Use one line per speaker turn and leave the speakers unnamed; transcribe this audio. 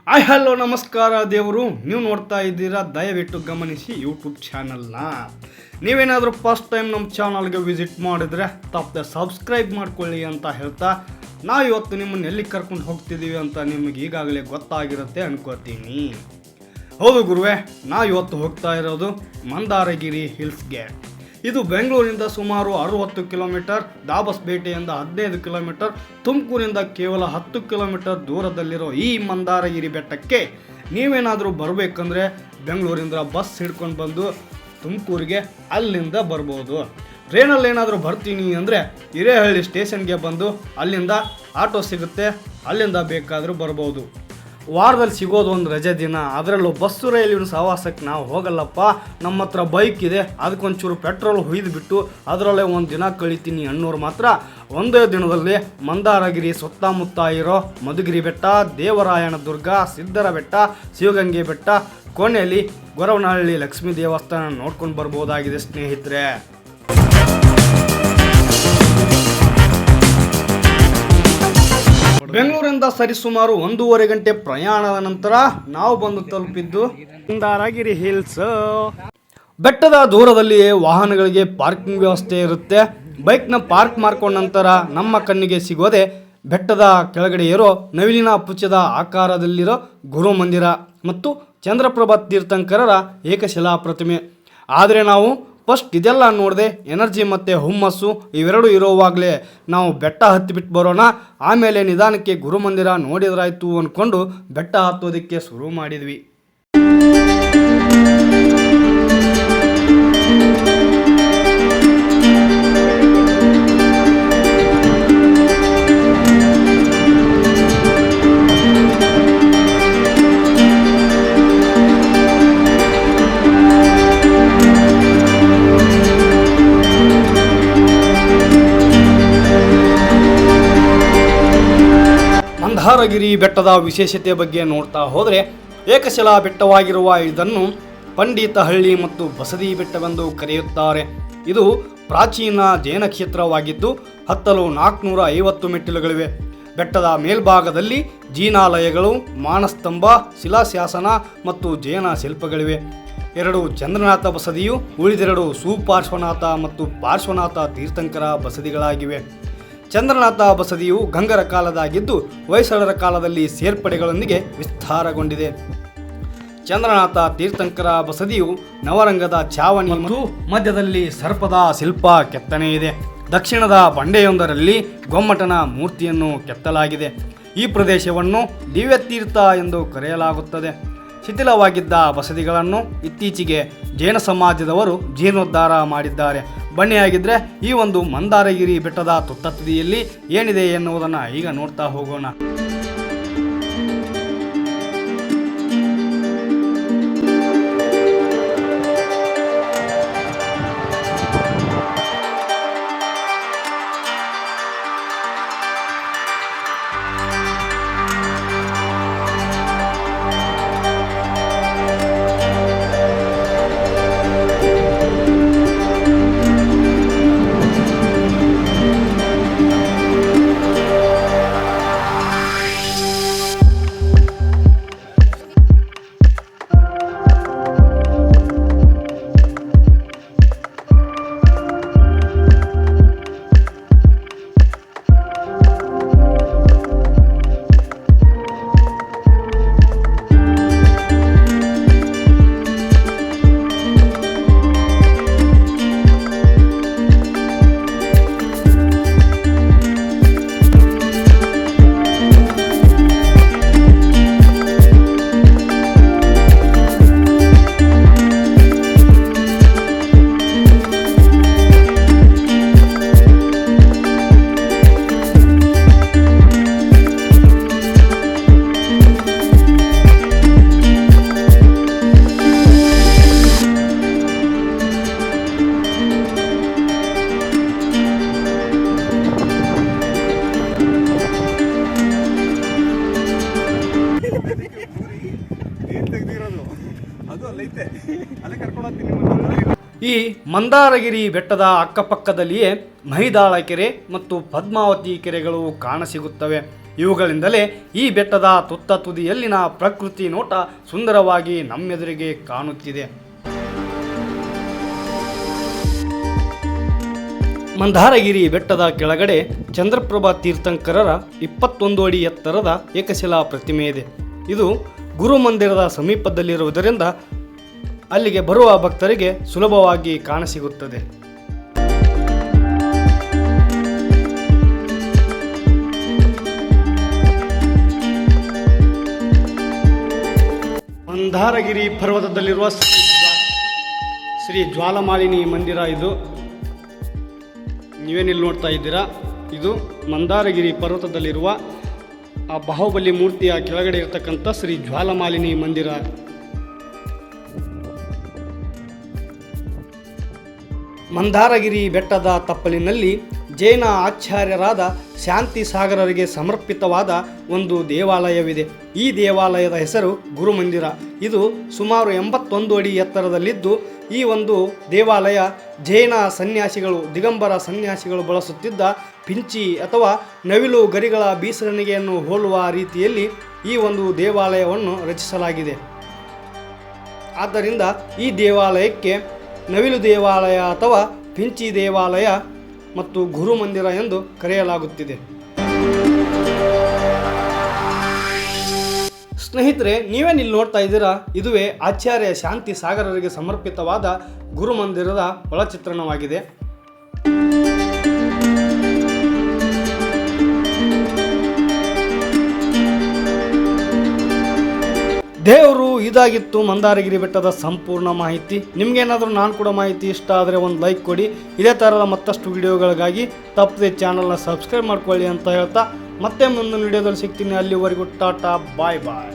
Hello ನಮಸ್ಕಾರ ದೇವರು. ನೀವು ನೋಡ್ತಾ ಇದ್ದೀರಾ, ದಯವಿಟ್ಟು ಗಮನಿಸಿ ಯೂಟ್ಯೂಬ್ ಚಾನಲ್ನ. ನೀವೇನಾದರೂ ಫಸ್ಟ್ ಟೈಮ್ ನಮ್ಮ ಚಾನಲ್ಗೆ ವಿಸಿಟ್ ಮಾಡಿದರೆ ತಪ್ಪದೆ ಸಬ್ಸ್ಕ್ರೈಬ್ ಮಾಡ್ಕೊಳ್ಳಿ ಅಂತ ಹೇಳ್ತಾ, ನಾವು ಇವತ್ತು ನಿಮ್ಮನ್ನು ಎಲ್ಲಿ ಕರ್ಕೊಂಡು ಹೋಗ್ತಿದ್ದೀವಿ ಅಂತ ನಿಮಗೆ ಈಗಾಗಲೇ ಗೊತ್ತಾಗಿರುತ್ತೆ ಅನ್ಕೋತೀನಿ. ಹೌದು ಗುರುವೆ, ನಾವು ಇವತ್ತು ಹೋಗ್ತಾ ಇರೋದು ಮಂದಾರಗಿರಿ ಹಿಲ್ಸ್ಗೆ. ಇದು ಬೆಂಗಳೂರಿನಿಂದ ಸುಮಾರು 60 ಕಿಲೋಮೀಟರ್, ದಾಬಸ್ಪೇಟೆಯಿಂದ 15 ಕಿಲೋಮೀಟರ್, ತುಮಕೂರಿಂದ ಕೇವಲ 10 ಕಿಲೋಮೀಟರ್ ದೂರದಲ್ಲಿರೋ ಈ ಮಂದಾರಗಿರಿ ಬೆಟ್ಟಕ್ಕೆ ನೀವೇನಾದರೂ ಬರಬೇಕಂದ್ರೆ ಬೆಂಗಳೂರಿಂದ ಬಸ್ ಹಿಡ್ಕೊಂಡು ಬಂದು ತುಮಕೂರಿಗೆ ಅಲ್ಲಿಂದ ಬರ್ಬೋದು. ಟ್ರೈನಲ್ಲಿ ಏನಾದರೂ ಬರ್ತೀನಿ ಅಂದರೆ ಹಿರೇಹಳ್ಳಿ ಸ್ಟೇಷನ್ಗೆ ಬಂದು ಅಲ್ಲಿಂದ ಆಟೋ ಸಿಗುತ್ತೆ, ಅಲ್ಲಿಂದ ಬೇಕಾದರೂ ಬರ್ಬೋದು. ವಾರದಲ್ಲಿ ಸಿಗೋದು ಒಂದು ರಜೆ ದಿನ, ಅದರಲ್ಲೂ ಬಸ್ಸು ರೈಲಿನ ಸಹವಾಸಕ್ಕೆ ನಾವು ಹೋಗಲ್ಲಪ್ಪ, ನಮ್ಮ ಹತ್ರ ಬೈಕ್ ಇದೆ, ಅದಕ್ಕೊಂಚೂರು ಪೆಟ್ರೋಲ್ ಹುಯ್ದುಬಿಟ್ಟು ಅದರಲ್ಲೇ ಒಂದು ದಿನ ಕಳಿತೀನಿ ಅನ್ನೋರು ಮಾತ್ರ ಒಂದೇ ದಿನದಲ್ಲಿ ಮಂದಾರಗಿರಿ ಸುತ್ತಮುತ್ತ ಇರೋ ಮಧುಗಿರಿ ಬೆಟ್ಟ, ದೇವರಾಯನ ದುರ್ಗ, ಸಿದ್ದರ ಬೆಟ್ಟ, ಶಿವಗಂಗೆ ಬೆಟ್ಟ, ಕೊನೆಯಲ್ಲಿ ಗೊರವನಹಳ್ಳಿ ಲಕ್ಷ್ಮೀ ದೇವಸ್ಥಾನ ನೋಡ್ಕೊಂಡು ಬರ್ಬೋದಾಗಿದೆ ಸ್ನೇಹಿತರೆ. ಬೆಂಗಳೂರಿಂದ ಸರಿಸುಮಾರು 1.5 ಗಂಟೆ ಪ್ರಯಾಣದ ನಂತರ ನಾವು ಬಂದು ತಲುಪಿದ್ದು ಮಂದಾರಗಿರಿ ಹಿಲ್ಸ್. ಬೆಟ್ಟದ ದೂರದಲ್ಲಿಯೇ ವಾಹನಗಳಿಗೆ ಪಾರ್ಕಿಂಗ್ ವ್ಯವಸ್ಥೆ ಇರುತ್ತೆ. ಬೈಕ್ನ ಪಾರ್ಕ್ ಮಾಡ್ಕೊಂಡ ನಂತರ ನಮ್ಮ ಕಣ್ಣಿಗೆ ಸಿಗೋದೆ ಬೆಟ್ಟದ ಕೆಳಗಡೆ ಇರೋ ನವಿಲಿನ ಪುಚ್ಚದ ಆಕಾರದಲ್ಲಿರೋ ಗುರು ಮಂದಿರ ಮತ್ತು ಚಂದ್ರಪ್ರಭಾ ತೀರ್ಥಂಕರರ ಏಕಶಿಲಾ ಪ್ರತಿಮೆ. ಆದರೆ ನಾವು ಫಸ್ಟ್ ಇದೆಲ್ಲ ನೋಡದೆ ಎನರ್ಜಿ ಮತ್ತು ಹುಮ್ಮಸ್ಸು ಇವೆರಡು ಇರೋವಾಗಲೇ ನಾವು ಬೆಟ್ಟ ಹತ್ತಿಬಿಟ್ಟು ಬರೋಣ, ಆಮೇಲೆ ನಿಧಾನಕ್ಕೆ ಗುರುಮಂದಿರ ನೋಡಿದ್ರಾಯ್ತು ಅಂದ್ಕೊಂಡು ಬೆಟ್ಟ ಹತ್ತೋದಕ್ಕೆ ಶುರು ಮಾಡಿದ್ವಿ. ಮಂದಾರಗಿರಿ ಬೆಟ್ಟದ ವಿಶೇಷತೆ ಬಗ್ಗೆ ನೋಡ್ತಾ ಹೋದರೆ, ಏಕಶಿಲಾ ಬೆಟ್ಟವಾಗಿರುವ ಇದನ್ನು ಪಂಡಿತಹಳ್ಳಿ ಮತ್ತು ಬಸದಿ ಬೆಟ್ಟವೆಂದು ಕರೆಯುತ್ತಾರೆ. ಇದು ಪ್ರಾಚೀನ ಜೈನ ಕ್ಷೇತ್ರವಾಗಿದ್ದು ಹತ್ತಲು 450 ಮೆಟ್ಟಿಲುಗಳಿವೆ. ಬೆಟ್ಟದ ಮೇಲ್ಭಾಗದಲ್ಲಿ ಜೀನಾಲಯಗಳು, ಮಾನಸ್ತಂಭ, ಶಿಲಾಶಾಸನ ಮತ್ತು ಜೈನ ಶಿಲ್ಪಗಳಿವೆ. 2 ಚಂದ್ರನಾಥ ಬಸದಿಯು ಉಳಿದೆರಡು ಸುಪಾರ್ಶ್ವನಾಥ ಮತ್ತು ಪಾರ್ಶ್ವನಾಥ ತೀರ್ಥಂಕರ ಬಸದಿಗಳಾಗಿವೆ. ಚಂದ್ರನಾಥ ಬಸದಿಯು ಗಂಗರ ಕಾಲದಾಗಿದ್ದು ಹೊಯ್ಸಳರ ಕಾಲದಲ್ಲಿ ಸೇರ್ಪಡೆಗಳೊಂದಿಗೆ ವಿಸ್ತಾರಗೊಂಡಿದೆ. ಚಂದ್ರನಾಥ ತೀರ್ಥಂಕರ ಬಸದಿಯು ನವರಂಗದ ಛಾವಣಿ ಮತ್ತು ಮಧ್ಯದಲ್ಲಿ ಸರ್ಪದ ಶಿಲ್ಪ ಕೆತ್ತನೆ ಇದೆ. ದಕ್ಷಿಣದ ಬಂಡೆಯೊಂದರಲ್ಲಿ ಗೊಮ್ಮಟನ ಮೂರ್ತಿಯನ್ನು ಕೆತ್ತಲಾಗಿದೆ. ಈ ಪ್ರದೇಶವನ್ನು ದಿವ್ಯತೀರ್ಥ ಎಂದು ಕರೆಯಲಾಗುತ್ತದೆ. ಶಿಥಿಲವಾಗಿದ್ದ ಬಸದಿಗಳನ್ನು ಇತ್ತೀಚೆಗೆ ಜೈನ ಸಮಾಜದವರು ಜೀರ್ಣೋದ್ಧಾರ ಮಾಡಿದ್ದಾರೆ. ಬನ್ನಿಯಾಗಿದ್ದರೆ ಈ ಒಂದು ಮಂದಾರಗಿರಿ ಬೆಟ್ಟದ ತುತ್ತತುದಿಯಲ್ಲಿ ಏನಿದೆ ಎನ್ನುವುದನ್ನು ಈಗ ನೋಡ್ತಾ ಹೋಗೋಣ. ಈ ಮಂದಾರಗಿರಿ ಬೆಟ್ಟದ ಅಕ್ಕಪಕ್ಕದಲ್ಲಿಯೇ ಮೈದಾಳ ಕೆರೆ ಮತ್ತು ಪದ್ಮಾವತಿ ಕೆರೆಗಳು ಕಾಣಸಿಗುತ್ತವೆ. ಇವುಗಳಿಂದಲೇ ಈ ಬೆಟ್ಟದ ತುತ್ತ ತುದಿಯಲ್ಲಿನ ಪ್ರಕೃತಿ ನೋಟ ಸುಂದರವಾಗಿ ನಮ್ಮೆದುರಿಗೆ ಕಾಣುತ್ತಿದೆ. ಮಂದಾರಗಿರಿ ಬೆಟ್ಟದ ಕೆಳಗಡೆ ಚಂದ್ರಪ್ರಭಾ ತೀರ್ಥಂಕರರ 21 ಅಡಿ ಎತ್ತರದ ಏಕಶಿಲಾ ಪ್ರತಿಮೆ ಇದೆ. ಇದು ಗುರುಮಂದಿರದ ಸಮೀಪದಲ್ಲಿರುವುದರಿಂದ ಅಲ್ಲಿಗೆ ಬರುವ ಭಕ್ತರಿಗೆ ಸುಲಭವಾಗಿ ಕಾಣಸಿಗುತ್ತದೆ. ಮಂದಾರಗಿರಿ ಪರ್ವತದಲ್ಲಿರುವ ಶ್ರೀ ಜ್ವಾಲಮಾಲಿನಿ ಮಂದಿರ ಇದು. ನೀವೇನಿಲ್ಲಿ ನೋಡ್ತಾ ಇದ್ದೀರಾ, ಇದು ಮಂದಾರಗಿರಿ ಪರ್ವತದಲ್ಲಿರುವ ಆ ಬಾಹುಬಲಿ ಮೂರ್ತಿಯ ಕೆಳಗಡೆ ಇರತಕ್ಕಂಥ ಶ್ರೀ ಜ್ವಾಲಮಾಲಿನಿ ಮಂದಿರ. ಮಂದಾರಗಿರಿ ಬೆಟ್ಟದ ತಪ್ಪಲಿನಲ್ಲಿ ಜೈನ ಆಚಾರ್ಯರಾದ ಶಾಂತಿ ಸಾಗರರಿಗೆ ಸಮರ್ಪಿತವಾದ ಒಂದು ದೇವಾಲಯವಿದೆ. ಈ ದೇವಾಲಯದ ಹೆಸರು ಗುರುಮಂದಿರ. ಇದು ಸುಮಾರು 81 ಅಡಿ ಎತ್ತರದಲ್ಲಿದ್ದು, ಈ ಒಂದು ದೇವಾಲಯ ಜೈನ ಸನ್ಯಾಸಿಗಳು, ದಿಗಂಬರ ಸನ್ಯಾಸಿಗಳು ಬಳಸುತ್ತಿದ್ದ ಪಿಂಚಿ ಅಥವಾ ನವಿಲು ಗರಿಗಳ ಬೀಸಣಿಗೆಯನ್ನು ಹೋಲುವ ರೀತಿಯಲ್ಲಿ ಈ ಒಂದು ದೇವಾಲಯವನ್ನು ರಚಿಸಲಾಗಿದೆ. ಆದ್ದರಿಂದ ಈ ದೇವಾಲಯಕ್ಕೆ ನವಿಲು ದೇವಾಲಯ ಅಥವಾ ಪಿಂಚಿ ದೇವಾಲಯ ಮತ್ತು ಗುರುಮಂದಿರ ಎಂದು ಕರೆಯಲಾಗುತ್ತಿದೆ. ಸ್ನೇಹಿತರೆ, ನೀವೇನಿಲ್ಲಿ ನೋಡ್ತಾ ಇದ್ದೀರಾ, ಇದುವೇ ಆಚಾರ್ಯ ಶಾಂತಿ ಸಾಗರರಿಗೆ ಸಮರ್ಪಿತವಾದ ಗುರುಮಂದಿರದ ಒಳಚಿತ್ರಣವಾಗಿದೆ. ದೇವರು ಇದಾಗಿತ್ತು ಮಂದಾರಗಿರಿ ಬೆಟ್ಟದ ಸಂಪೂರ್ಣ ಮಾಹಿತಿ. ನಿಮ್ಗೇನಾದರೂ ನಾನು ಕೂಡ ಮಾಹಿತಿ ಇಷ್ಟ ಆದರೆ ಒಂದು ಲೈಕ್ ಕೊಡಿ. ಇದೇ ಥರದ ಮತ್ತಷ್ಟು ವಿಡಿಯೋಗಳಿಗಾಗಿ ತಪ್ಪದೆ ಚಾನಲ್ನ ಸಬ್ಸ್ಕ್ರೈಬ್ ಮಾಡ್ಕೊಳ್ಳಿ ಅಂತ ಹೇಳ್ತಾ ಮತ್ತೆ ಮುಂದಿನ ವಿಡಿಯೋದಲ್ಲಿ ಸಿಗ್ತೀನಿ. ಅಲ್ಲಿವರೆಗೂ ಟಾಟಾ, ಬಾಯ್ ಬಾಯ್.